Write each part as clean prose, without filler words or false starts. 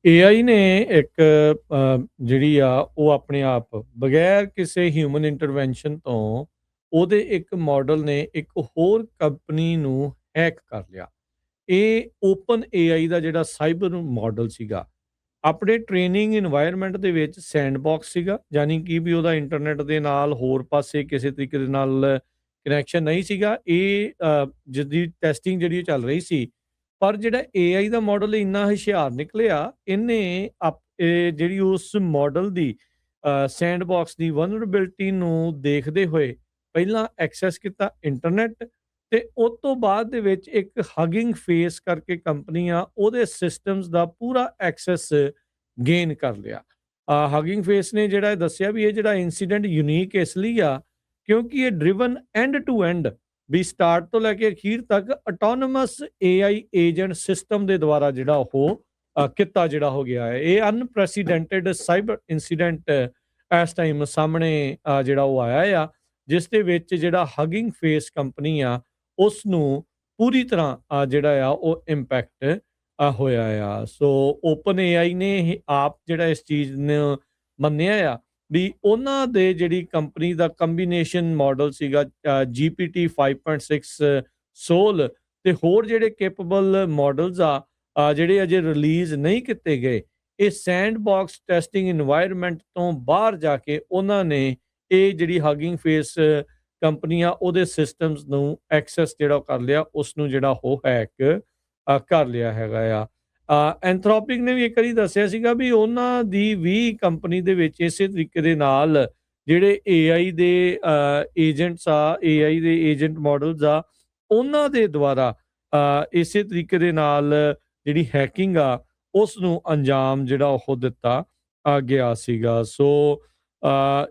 AI ਨੇ ਇੱਕ ਜਿਹੜੀ ਆ ਉਹ ਆਪਣੇ ਆਪ ਬਗੈਰ ਕਿਸੇ ਹਿਊਮਨ ਇੰਟਰਵੈਂਸ਼ਨ ਤੋਂ ਉਹਦੇ ਇੱਕ ਮਾਡਲ ਨੇ ਇੱਕ ਹੋਰ ਕੰਪਨੀ ਨੂੰ ਹੈਕ ਕਰ ਲਿਆ। ਇਹ ਓਪਨ ਏਆਈ ਦਾ ਜਿਹੜਾ ਸਾਈਬਰ ਮਾਡਲ ਸੀਗਾ, ਆਪਣੇ ਟ੍ਰੇਨਿੰਗ ਇਨਵਾਇਰਨਮੈਂਟ ਦੇ ਵਿੱਚ ਸੈਂਡਬਾਕਸ ਸੀਗਾ, ਯਾਨੀ ਕਿ ਵੀ ਉਹਦਾ ਇੰਟਰਨੈਟ ਦੇ ਨਾਲ ਹੋਰ ਪਾਸੇ ਕਿਸੇ ਤਰੀਕੇ ਦੇ ਨਾਲ ਕਨੈਕਸ਼ਨ ਨਹੀਂ ਸੀਗਾ। ਇਹ ਜਿਸਦੀ ਟੈਸਟਿੰਗ ਜਿਹੜੀ ਉਹ ਚੱਲ ਰਹੀ ਸੀ। ਪਰ ਜਿਹੜਾ ਏਆਈ ਦਾ ਮਾਡਲ ਇੰਨਾ ਹੁਸ਼ਿਆਰ ਨਿਕਲਿਆ, ਇਹਨੇ ਇਹ ਜਿਹੜੀ ਉਸ ਮਾਡਲ ਦੀ ਸੈਂਡਬਾਕਸ ਦੀ ਵਲਨਰੇਬਿਲਿਟੀ ਨੂੰ ਦੇਖਦੇ ਹੋਏ ਪਹਿਲਾਂ ਐਕਸੈਸ ਕੀਤਾ ਇੰਟਰਨੈਟ, ਤੇ ਉਸ ਤੋਂ ਬਾਅਦ ਦੇ ਵਿੱਚ ਇੱਕ ਹਗਿੰਗ ਫੇਸ ਕਰਕੇ ਕੰਪਨੀ ਆ ਉਹਦੇ ਸਿਸਟਮਸ ਦਾ ਪੂਰਾ ਐਕਸੈਸ ਗੇਨ ਕਰ ਲਿਆ। ਹਗਿੰਗ ਫੇਸ ਨੇ ਜਿਹੜਾ ਇਹ ਦੱਸਿਆ ਵੀ ਇਹ ਜਿਹੜਾ ਇਨਸੀਡੈਂਟ ਯੂਨੀਕ ਇਸ ਲਈ ਆ ਕਿਉਂਕਿ ਇਹ ਡਰਿਵਨ ਐਂਡ ਟੂ ਐਂਡ ਵੀ ਸਟਾਰਟ ਤੋਂ ਲੈ ਕੇ ਅਖੀਰ ਤੱਕ ਆਟੋਨੋਮਸ ਏਆਈ ਏਜੰਟ ਸਿਸਟਮ ਦੇ ਦੁਆਰਾ ਜਿਹੜਾ ਉਹ ਕੀਤਾ ਜਿਹੜਾ ਹੋ ਗਿਆ ਹੈ। ਇਹ ਅਨਪ੍ਰੈਸੀਡੈਂਟਡ ਸਾਈਬਰ ਇਨਸੀਡੈਂਟ ਇਸ ਟਾਈਮ ਸਾਹਮਣੇ ਜਿਹੜਾ ਉਹ ਆਇਆ ਆ, ਜਿਸ ਦੇ ਵਿੱਚ ਜਿਹੜਾ ਹਗਿੰਗ ਫੇਸ ਕੰਪਨੀ ਆ ਉਸ ਨੂੰ ਪੂਰੀ ਤਰ੍ਹਾਂ ਜਿਹੜਾ ਆ ਉਹ ਇੰਪੈਕਟ ਹੋਇਆ ਆ। ਸੋ ਓਪਨ ਏਆਈ ਨੇ ਆਪ ਜਿਹੜਾ ਇਸ ਚੀਜ਼ ਨੂੰ ਮੰਨਿਆ ਆ ਵੀ ਉਹਨਾਂ ਦੇ ਜਿਹੜੀ ਕੰਪਨੀ ਦਾ ਕੰਬੀਨੇਸ਼ਨ ਮਾਡਲ ਸੀਗਾ GPT 5.6 ਸੋਲ ਤੇ ਹੋਰ ਜਿਹੜੇ ਕੈਪੇਬਲ ਮਾਡਲਸ ਜਿਹੜੇ ਅਜੇ ਰਿਲੀਜ਼ ਨਹੀਂ ਕੀਤੇ ਗਏ, ਇਹ ਸੈਂਡਬਾਕਸ ਟੈਸਟਿੰਗ ਇਨਵਾਇਰਨਮੈਂਟ ਤੋਂ ਬਾਹਰ ਜਾ ਕੇ ਉਹਨਾਂ ਨੇ ਇਹ ਜਿਹੜੀ ਹਗਿੰਗ ਫੇਸ ਕੰਪਨੀ ਆ ਉਹਦੇ ਸਿਸਟਮਸ ਨੂੰ ਐਕਸੈਸ ਜਿਹੜਾ ਕਰ ਲਿਆ, ਉਸ ਨੂੰ ਜਿਹੜਾ ਉਹ ਹੈਕ ਕਰ ਲਿਆ ਹੈਗਾ ਆ। ਐਂਥਰੋਪਿਕ ਨੇ ਵੀ ਇੱਕ ਵਾਰੀ ਦੱਸਿਆ ਸੀਗਾ ਵੀ ਉਹਨਾਂ ਦੀ ਵੀ ਕੰਪਨੀ ਦੇ ਵਿੱਚ ਇਸੇ ਤਰੀਕੇ ਦੇ ਨਾਲ ਜਿਹੜੇ ਏਆਈ ਦੇ ਏਜੰਟ ਮਾਡਲਸ ਆ ਉਹਨਾਂ ਦੇ ਦੁਆਰਾ ਇਸੇ ਤਰੀਕੇ ਦੇ ਨਾਲ ਜਿਹੜੀ ਹੈਕਿੰਗ ਆ ਉਸ ਨੂੰ ਅੰਜਾਮ ਜਿਹੜਾ ਉਹ ਦਿੱਤਾ ਗਿਆ ਸੀਗਾ। ਸੋ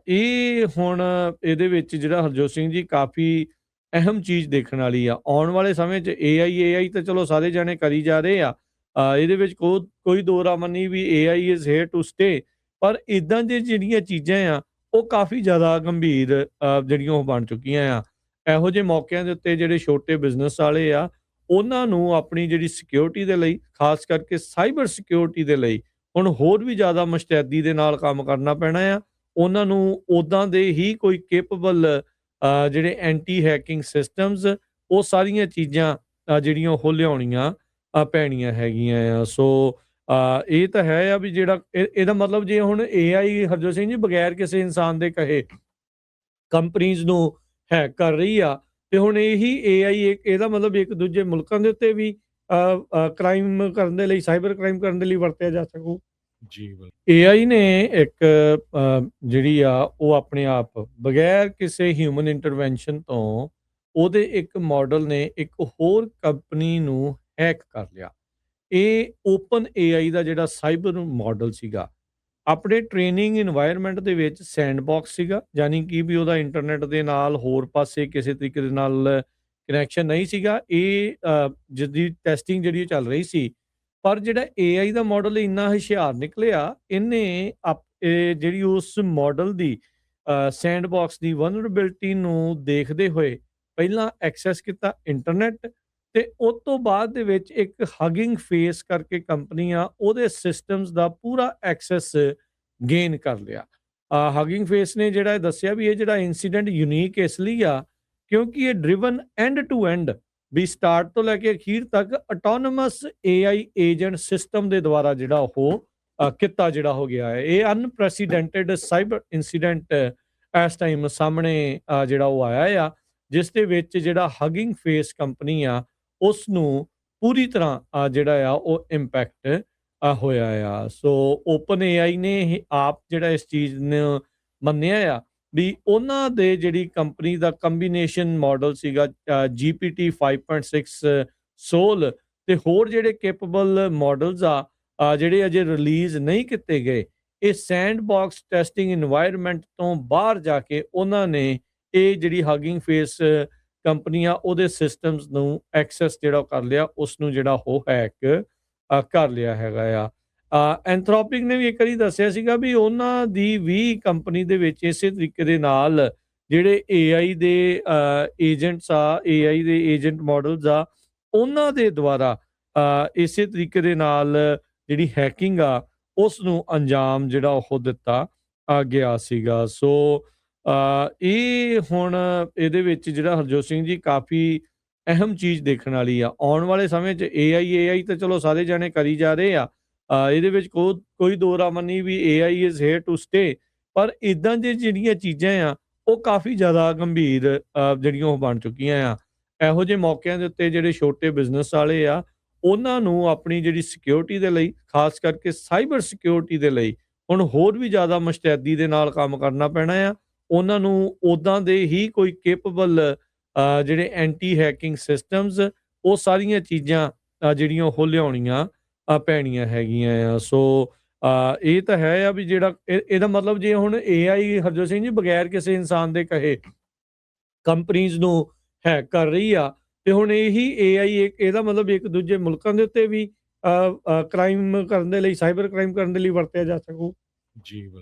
ਇਹ ਹੁਣ ਇਹਦੇ ਵਿੱਚ ਜਿਹੜਾ ਹਰਜੋਤ ਸਿੰਘ ਜੀ ਕਾਫੀ ਅਹਿਮ ਚੀਜ਼ ਦੇਖਣ ਵਾਲੀ ਆ। ਆਉਣ ਵਾਲੇ ਸਮੇਂ 'ਚ ਏਆਈ ਤਾਂ ਚਲੋ ਸਾਰੇ ਜਾਣੇ ਕਰੀ ਜਾ ਰਹੇ ਆ। ਇਹਦੇ ਵਿੱਚ ਕੋਈ ਦੋ ਰਾਮਨ ਨਹੀਂ ਵੀ AI is here to stay, ਪਰ ਇਦਾਂ ਦੀ ਜਿਹੜੀਆਂ ਚੀਜ਼ਾਂ ਆ ਉਹ ਕਾਫੀ ਜ਼ਿਆਦਾ ਗੰਭੀਰ ਜਿਹੜੀਆਂ ਉਹ ਬਣ ਚੁੱਕੀਆਂ ਆ। ਇਹੋ ਜਿਹੇ ਮੌਕਿਆਂ ਦੇ ਉੱਤੇ ਜਿਹੜੇ ਛੋਟੇ ਬਿਜ਼ਨਸ ਵਾਲੇ ਆ ਉਹਨਾਂ ਨੂੰ ਆਪਣੀ ਜਿਹੜੀ ਸਿਕਿਉਰਿਟੀ ਦੇ ਲਈ, ਖਾਸ ਕਰਕੇ ਸਾਈਬਰ ਸਿਕਿਉਰਿਟੀ ਦੇ ਲਈ ਹੁਣ ਹੋਰ ਵੀ ਜ਼ਿਆਦਾ ਮੁਸ਼ਤੈਦੀ ਦੇ ਨਾਲ ਕੰਮ ਕਰਨਾ ਪੈਣਾ ਆ। ਉਹਨਾਂ ਨੂੰ ਉੱਦਾਂ ਦੇ ਹੀ ਕੋਈ ਕੇਪੇਬਲ ਜਿਹੜੇ ਐਂਟੀ ਹੈਕਿੰਗ ਸਿਸਟਮਸ, ਉਹ ਸਾਰੀਆਂ ਚੀਜ਼ਾਂ ਜਿਹੜੀਆਂ ਉਹ ਲਿਆਉਣੀਆਂ ਪੈਣੀਆਂ ਹੈਗੀਆਂ ਆ। ਸੋ ਇਹ ਤਾਂ ਹੈ ਆ ਵੀ ਜਿਹੜਾ ਇਹਦਾ ਮਤਲਬ ਜੇ ਹੁਣ ਏਆਈ ਹਰਜੋਤ ਸਿੰਘ ਜੀ ਬਗੈਰ ਕਿਸੇ ਇਨਸਾਨ ਦੇ ਕਹੇ ਕੰਪਨੀਜ਼ ਨੂੰ ਹੈਕ ਕਰ ਰਹੀ ਆ, ਤੇ ਹੁਣ ਇਹੀ ਏਆਈ ਇਹਦਾ ਮਤਲਬ ਇੱਕ ਦੂਜੇ ਮੁਲਕਾਂ ਦੇ ਉੱਤੇ ਵੀ ਕ੍ਰਾਈਮ ਕਰਨ ਦੇ ਲਈ, ਸਾਈਬਰ ਕ੍ਰਾਈਮ ਕਰਨ ਦੇ ਲਈ ਵਰਤਿਆ ਜਾ ਸਕੂ। ਜੀ, ਬਿਲਕੁਲ। ਏਆਈ ਨੇ ਇੱਕ ਜਿਹੜੀ ਆ ਉਹ ਆਪਣੇ ਆਪ ਬਗੈਰ ਕਿਸੇ ਹਿਊਮਨ ਇੰਟਰਵੈਂਸ਼ਨ ਤੋਂ ਉਹਦੇ ਇੱਕ ਮਾਡਲ ਨੇ ਇੱਕ ਹੋਰ ਕੰਪਨੀ ਨੂੰ ਹੈਕ ਕਰ ਲਿਆ। ਇਹ ਓਪਨ ਏਆਈ ਦਾ ਜਿਹੜਾ ਸਾਈਬਰ ਮਾਡਲ ਸੀਗਾ, ਆਪਣੇ ਟ੍ਰੇਨਿੰਗ ਇਨਵਾਇਰਨਮੈਂਟ ਦੇ ਵਿੱਚ ਸੈਂਡਬਾਕਸ ਸੀਗਾ, ਯਾਨੀ ਕਿ ਵੀ ਉਹਦਾ ਇੰਟਰਨੈਟ ਦੇ ਨਾਲ ਹੋਰ ਪਾਸੇ ਕਿਸੇ ਤਰੀਕੇ ਦੇ ਨਾਲ ਕਨੈਕਸ਼ਨ ਨਹੀਂ ਸੀਗਾ। ਇਹ ਜਿਸਦੀ ਟੈਸਟਿੰਗ ਜਿਹੜੀ ਉਹ ਚੱਲ ਰਹੀ ਸੀ। ਪਰ ਜਿਹੜਾ ਏਆਈ ਦਾ ਮਾਡਲ ਇੰਨਾ ਹੁਸ਼ਿਆਰ ਨਿਕਲਿਆ, ਇਹਨੇ ਇਹ ਜਿਹੜੀ ਉਸ ਮਾਡਲ ਦੀ ਸੈਂਡਬਾਕਸ ਦੀ ਵਲਨਰੇਬਿਲਿਟੀ ਨੂੰ ਦੇਖਦੇ ਹੋਏ ਪਹਿਲਾਂ ਐਕਸੈਸ ਕੀਤਾ ਇੰਟਰਨੈਟ, ਤੇ ਉਸ ਤੋਂ ਬਾਅਦ ਦੇ ਵਿੱਚ ਇੱਕ ਹਗਿੰਗ ਫੇਸ ਕਰਕੇ ਕੰਪਨੀ ਆ ਉਹਦੇ ਸਿਸਟਮਸ ਦਾ ਪੂਰਾ ਐਕਸੈਸ ਗੇਨ ਕਰ ਲਿਆ। ਹਗਿੰਗ ਫੇਸ ਨੇ ਜਿਹੜਾ ਇਹ ਦੱਸਿਆ ਵੀ ਇਹ ਜਿਹੜਾ ਇਨਸੀਡੈਂਟ ਯੂਨੀਕ ਇਸ ਲਈ ਆ ਕਿਉਂਕਿ ਇਹ ਡਰਿਵਨ ਐਂਡ ਟੂ ਐਂਡ ਵੀ ਸਟਾਰਟ ਤੋਂ ਲੈ ਕੇ ਅਖੀਰ ਤੱਕ ਆਟੋਨੋਮਸ ਏਆਈ ਏਜੰਟ ਸਿਸਟਮ ਦੇ ਦੁਆਰਾ ਜਿਹੜਾ ਉਹ ਕੀਤਾ ਜਿਹੜਾ ਹੋ ਗਿਆ ਹੈ। ਇਹ ਅਨਪ੍ਰੈਸੀਡੈਂਟਡ ਸਾਈਬਰ ਇਨਸੀਡੈਂਟ ਇਸ ਟਾਈਮ ਸਾਹਮਣੇ ਜਿਹੜਾ ਉਹ ਆਇਆ ਆ, ਜਿਸ ਦੇ ਵਿੱਚ ਜਿਹੜਾ ਹਗਿੰਗ ਫੇਸ ਕੰਪਨੀ ਆ ਉਸ ਨੂੰ ਪੂਰੀ ਤਰ੍ਹਾਂ ਜਿਹੜਾ ਆ ਉਹ ਇੰਪੈਕਟ ਹੋਇਆ ਆ। ਸੋ ਓਪਨ ਏਆਈ ਨੇ ਆਪ ਜਿਹੜਾ ਇਸ ਚੀਜ਼ ਨੂੰ ਮੰਨਿਆ ਆ ਵੀ ਉਹਨਾਂ ਦੇ ਜਿਹੜੀ ਕੰਪਨੀ ਦਾ ਕੰਬੀਨੇਸ਼ਨ ਮਾਡਲ ਸੀਗਾ GPT 5.6 ਸੋਲ ਤੇ ਹੋਰ ਜਿਹੜੇ ਕੈਪੇਬਲ ਮਾਡਲਸ ਜਿਹੜੇ ਅਜੇ ਰਿਲੀਜ਼ ਨਹੀਂ ਕੀਤੇ ਗਏ, ਇਹ ਸੈਂਡਬਾਕਸ ਟੈਸਟਿੰਗ ਇਨਵਾਇਰਨਮੈਂਟ ਤੋਂ ਬਾਹਰ ਜਾ ਕੇ ਉਹਨਾਂ ਨੇ ਇਹ ਜਿਹੜੀ ਹਗਿੰਗ ਫੇਸ ਕੰਪਨੀ ਆ ਉਹਦੇ ਸਿਸਟਮਸ ਨੂੰ ਐਕਸੈਸ ਜਿਹੜਾ ਕਰ ਲਿਆ, ਉਸ ਨੂੰ ਜਿਹੜਾ ਉਹ ਹੈਕ ਕਰ ਲਿਆ ਹੈਗਾ ਆ। ਐਂਥਰੋਪਿਕ ਨੇ ਵੀ ਇੱਕ ਵਾਰੀ ਦੱਸਿਆ ਸੀਗਾ ਵੀ ਉਹਨਾਂ ਦੀ ਵੀ ਕੰਪਨੀ ਦੇ ਵਿੱਚ ਇਸੇ ਤਰੀਕੇ ਦੇ ਨਾਲ ਜਿਹੜੇ ਏਆਈ ਦੇ ਏਜੰਟ ਮਾਡਲਸ ਆ ਉਹਨਾਂ ਦੇ ਦੁਆਰਾ ਇਸੇ ਤਰੀਕੇ ਦੇ ਨਾਲ ਜਿਹੜੀ ਹੈਕਿੰਗ ਆ ਉਸ ਨੂੰ ਅੰਜਾਮ ਜਿਹੜਾ ਉਹ ਦਿੱਤਾ ਗਿਆ ਸੀਗਾ। ਸੋ ਇਹ ਹੁਣ ਇਹਦੇ ਵਿੱਚ ਜਿਹੜਾ ਹਰਜੋਤ ਸਿੰਘ ਜੀ ਕਾਫੀ ਅਹਿਮ ਚੀਜ਼ ਦੇਖਣ ਵਾਲੀ ਆ। ਆਉਣ ਵਾਲੇ ਸਮੇਂ 'ਚ ਏਆਈ ਤਾਂ ਚਲੋ ਸਾਰੇ ਜਾਣੇ ਕਰੀ ਜਾ ਰਹੇ ਆ। ਇਹਦੇ ਵਿੱਚ ਕੋਈ ਦੋ ਰਾਮਨ ਨਹੀਂ ਵੀ AI is here to stay, ਪਰ ਇਦਾਂ ਦੀਆਂ ਜਿਹੜੀਆਂ ਚੀਜ਼ਾਂ ਆ ਉਹ ਕਾਫੀ ਜ਼ਿਆਦਾ ਗੰਭੀਰ ਜਿਹੜੀਆਂ ਉਹ ਬਣ ਚੁੱਕੀਆਂ ਆ। ਇਹੋ ਜਿਹੇ ਮੌਕਿਆਂ ਦੇ ਉੱਤੇ ਜਿਹੜੇ ਛੋਟੇ ਬਿਜ਼ਨਸ ਵਾਲੇ ਆ, ਉਹਨਾਂ ਨੂੰ ਆਪਣੀ ਜਿਹੜੀ ਸਿਕਿਉਰਿਟੀ ਦੇ ਲਈ, ਖਾਸ ਕਰਕੇ ਸਾਈਬਰ ਸਿਕਿਉਰਿਟੀ ਦੇ ਲਈ ਹੁਣ ਹੋਰ ਵੀ ਜ਼ਿਆਦਾ ਮੁਸਤੈਦੀ ਦੇ ਨਾਲ ਕੰਮ ਕਰਨਾ ਪੈਣਾ ਆ। ਉਹਨਾਂ ਨੂੰ ਉੱਦਾਂ ਦੇ ਹੀ ਕੋਈ ਕੇਪੇਬਲ ਜਿਹੜੇ ਐਂਟੀ ਹੈਕਿੰਗ ਸਿਸਟਮਸ, ਉਹ ਸਾਰੀਆਂ ਚੀਜ਼ਾਂ ਜਿਹੜੀਆਂ ਉਹ ਲਿਆਉਣੀਆਂ ਪੈਣੀਆਂ ਹੈਗੀਆਂ ਆ। ਸੋ ਇਹ ਤਾਂ ਹੈ ਆ ਵੀ ਜਿਹੜਾ ਇਹਦਾ ਮਤਲਬ ਜੇ ਹੁਣ ਏਆਈ ਹਰਜੋਤ ਸਿੰਘ ਜੀ ਬਗੈਰ ਕਿਸੇ ਇਨਸਾਨ ਦੇ ਕਹੇ ਕੰਪਨੀਜ਼ ਨੂੰ ਹੈਕ ਕਰ ਰਹੀ ਆ, ਤੇ ਹੁਣ ਇਹੀ ਏਆਈ ਇਹਦਾ ਮਤਲਬ ਇੱਕ ਦੂਜੇ ਮੁਲਕਾਂ ਦੇ ਉੱਤੇ ਵੀ ਕ੍ਰਾਈਮ ਕਰਨ ਦੇ ਲਈ, ਸਾਈਬਰ ਕ੍ਰਾਈਮ ਕਰਨ ਦੇ ਲਈ ਵਰਤਿਆ ਜਾ ਸਕੂ। ਜੀ, ਬਿਲਕੁਲ।